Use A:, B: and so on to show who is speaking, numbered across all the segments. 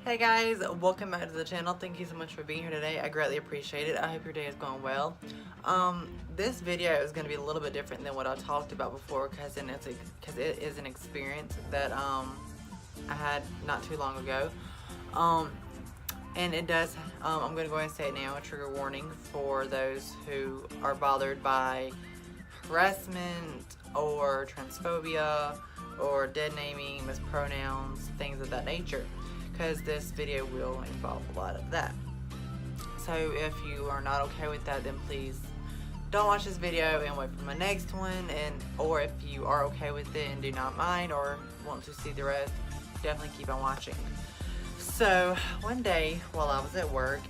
A: Hey guys, welcome back to the channel. Thank you so much for being here today. I greatly appreciate it. I hope your day is going well. This video is going to be a little bit different than what I talked about before because it is an experience that I had not too long ago. And it does, I'm going to go ahead and say it now, a trigger warning for those who are bothered by harassment or transphobia or dead naming, mispronouns, things of that nature, because this video will involve a lot of that. So if you are not okay with that, then please don't watch this video and wait for my next one. Or if you are okay with it and do not mind or want to see the rest, definitely keep on watching. So one day while I was at work,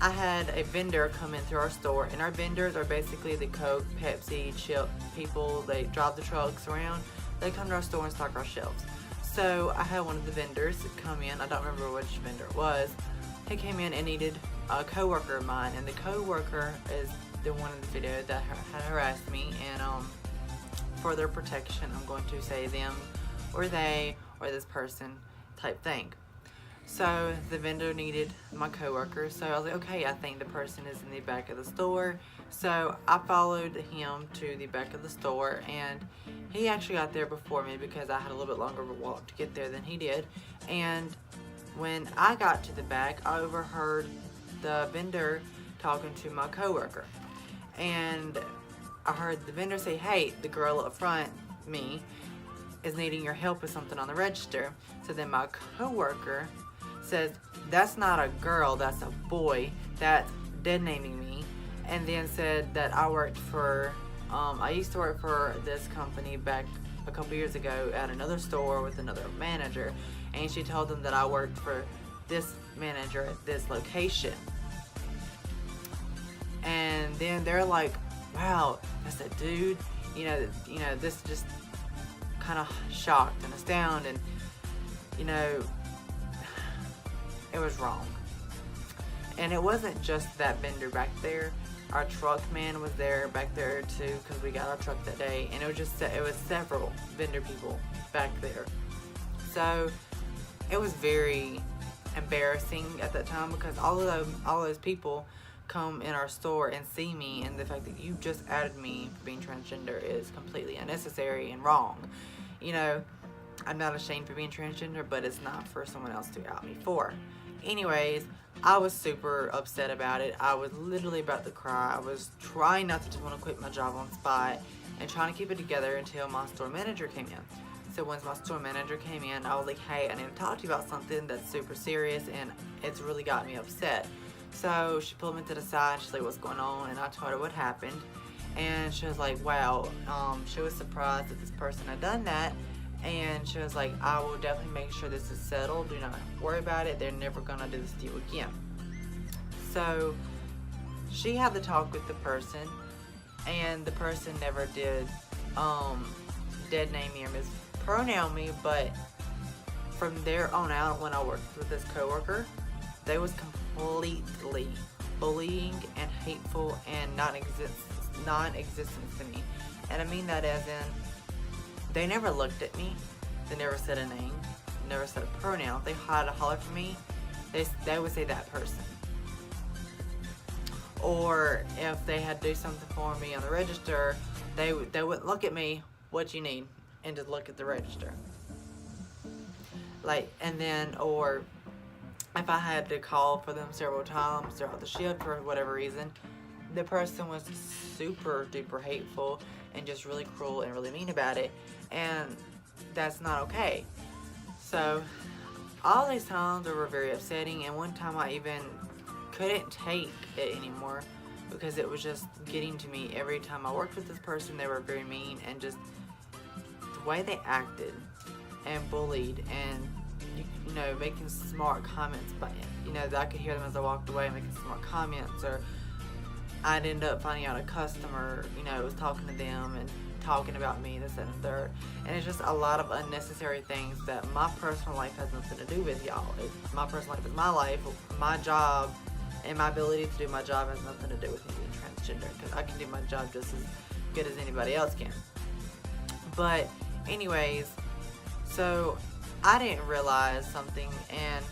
A: I had a vendor come in through our store, and our vendors are basically the Coke, Pepsi, chip people. They drive the trucks around. They come to our store and stock our shelves. So I had one of the vendors come in. I don't remember which vendor it was. He came in and needed a coworker of mine, and the coworker is the one in the video that had harassed me. And for their protection, I'm going to say them or they or this person type thing. So the vendor needed my coworker, so I was like, okay, I think the person is in the back of the store. So I followed him to the back of the store, and he actually got there before me because I had a little bit longer of a walk to get there than he did. And when I got to the back, I overheard the vendor talking to my coworker, and I heard the vendor say, hey, the girl up front, me, is needing your help with something on the register. So then my coworker says, that's not a girl, that's a boy, that's dead naming me. And then said that I worked for, I used to work for this company back a couple years ago at another store with another manager, and she told them that I worked for this manager at this location. And then they're like, wow, that's a dude. You know, this just kind of shocked and astounded, and you know, it was wrong. And it wasn't just that vendor back there. Our truck man was there back there too, because we got our truck that day, and it was several vendor people back there. So it was very embarrassing at that time, because all those people come in our store and see me, and the fact that you just added me for being transgender is completely unnecessary and wrong. You know, I'm not ashamed for being transgender, but it's not for someone else to out me for. Anyways, I was super upset about it. I was literally about to cry. I was trying not to just want to quit my job on spot and trying to keep it together until my store manager came in. So once my store manager came in, I was like, hey, I need to talk to you about something that's super serious, and it's really got me upset. So she pulled me to the side. She's like, what's going on? And I told her what happened. And she was like, wow, she was surprised that this person had done that. And she was like, I will definitely make sure this is settled. Do not worry about it. They're never going to do this to you again. So she had the talk with the person, and the person never did dead name me or mispronoun me. But from there on out, when I worked with this coworker, they was completely bullying and hateful and non-existent to me. And I mean that as in, they never looked at me, they never said a name, never said a pronoun. If they had to holler for me, they would say that person. Or if they had to do something for me on the register, they wouldn't look at me, what you need, and just look at the register. Like, and then, or if I had to call for them several times throughout the shift for whatever reason, the person was super duper hateful and just really cruel and really mean about it, and that's not okay. So all these times were very upsetting, and one time I even couldn't take it anymore because it was just getting to me every time I worked with this person. They were very mean, and just the way they acted and bullied, and you know, making smart comments, but you know, I could hear them as I walked away making smart comments, or I'd end up finding out a customer, you know, was talking to them and talking about me, this and the third. And it's just a lot of unnecessary things that my personal life has nothing to do with, y'all. My personal life is my life. My job and my ability to do my job has nothing to do with me being transgender, because I can do my job just as good as anybody else can. But anyways, so I didn't realize something, and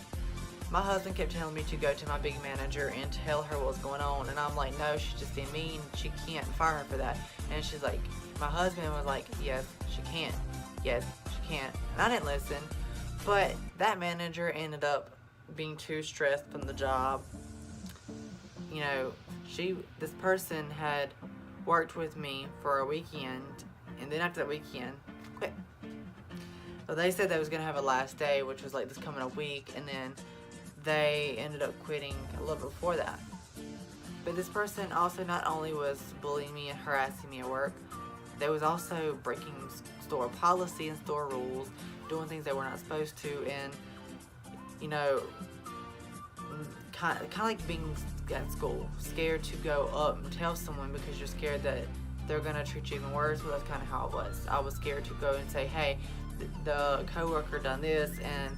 A: my husband kept telling me to go to my big manager and tell her what was going on, and I'm like, no, she's just being mean, she can't fire her for that. And she's like, my husband was like, yes, she can. Yes, she can. And I didn't listen, but that manager ended up being too stressed from the job. You know, this person had worked with me for a weekend, and then after that weekend, quit. So they said they was gonna have a last day, which was like this coming a week, and then they ended up quitting a little bit before that. But this person also not only was bullying me and harassing me at work, they was also breaking store policy and store rules, doing things they were not supposed to, and you know, kind of like being at school, scared to go up and tell someone because you're scared that they're gonna treat you even worse. Well, that's kind of how it was. I was scared to go and say, hey, the coworker done this, and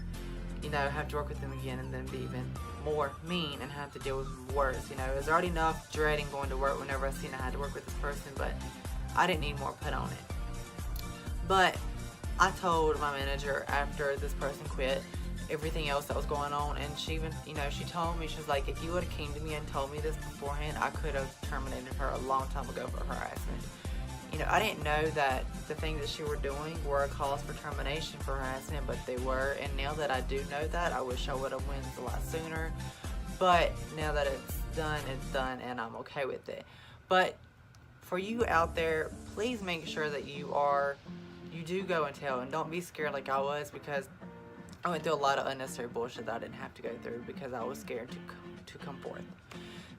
A: you know, have to work with them again, and then be even more mean and have to deal with worse. You know, it was already enough dreading going to work whenever I seen I had to work with this person, but I didn't need more put on it. But I told my manager after this person quit everything else that was going on, and she even, you know, she told me, she was like, if you would have came to me and told me this beforehand, I could have terminated her a long time ago for harassment. You know, I didn't know that the things that she were doing were a cause for termination for harassment, but they were. And now that I do know that, I wish I would have went a lot sooner. But now that it's done, and I'm okay with it. But for you out there, please make sure that you do go and tell, and don't be scared like I was, because I went through a lot of unnecessary bullshit that I didn't have to go through because I was scared to come forth.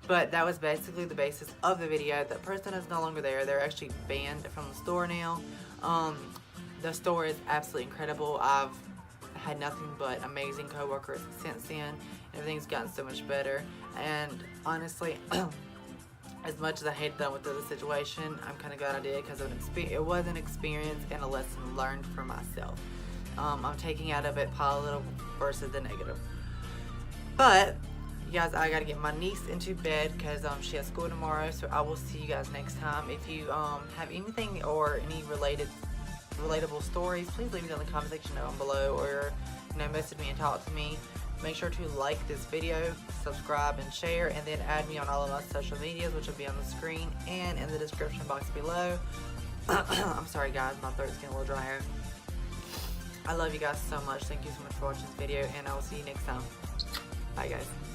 A: But that was basically the basis of the video. That person is no longer there. They're actually banned from the store now. The store is absolutely incredible. I've had nothing but amazing coworkers since then. Everything's gotten so much better. And honestly, as much as I hated that with the situation, I'm kind of glad I did, because it was an experience and a lesson learned for myself. I'm taking out of it positive versus the negative. But you guys, I gotta get my niece into bed because she has school tomorrow. So I will see you guys next time. If you have anything or any relatable stories, please leave it in the comment section down below, or message me and talk to me. Make sure to like this video, subscribe and share, and then add me on all of my social medias, which will be on the screen and in the description box below. I'm sorry guys, my throat's getting a little drier. I love you guys so much. Thank you so much for watching this video, and I will see you next time. Bye guys.